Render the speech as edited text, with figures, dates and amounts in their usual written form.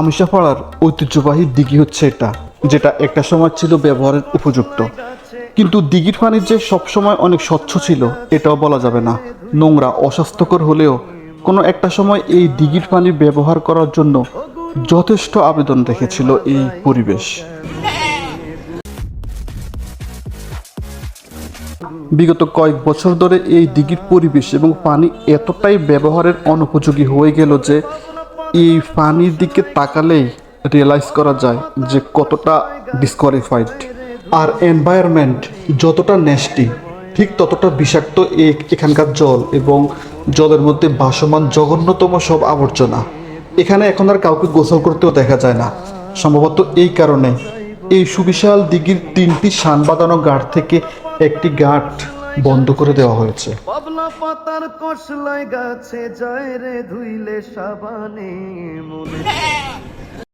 আমিষাপাড়ার ঐতিহ্যবাহী দিঘি হচ্ছে এটা, যেটা একটা সময় ছিল ব্যবহারের উপযুক্ত। কিন্তু দিঘির পানি যে সবসময় অনেক স্বচ্ছ ছিল এটাও বলা যাবে না। নোংরা, অস্বাস্থ্যকর হলেও কোনো একটা সময় এই দিঘির পানি ব্যবহার করার জন্য যথেষ্ট আবেদন রেখেছিল এই পরিবেশ। বিগত কয়েক বছর ধরে এই দিঘির পরিবেশ এবং পানি এতটাই ব্যবহারের অনুপযোগী হয়ে গেল যে এই পানির দিকে তাকালেই রিয়েলাইজ করা যায় যে কতটা ডিসকোয়ালিফাইড। আর এনভায়রনমেন্ট যতটা নেস্টি, ঠিক ততটা বিষাক্ত এখানকার জল এবং জলের মধ্যে ভাসমান জঘন্যতম সব আবর্জনা। এখানে এখন আর কাউকে গোসল করতেও দেখা যায় না। সম্ভবত এই কারণে এই সুবিশাল দিঘির 3টি শান বাঁধানো ঘাট থেকে একটি ঘাট বন্ধ করে দেওয়া হয়েছে। বাবলা পাতার কসলাই গাছে যায় রে ধুইলে সাবানে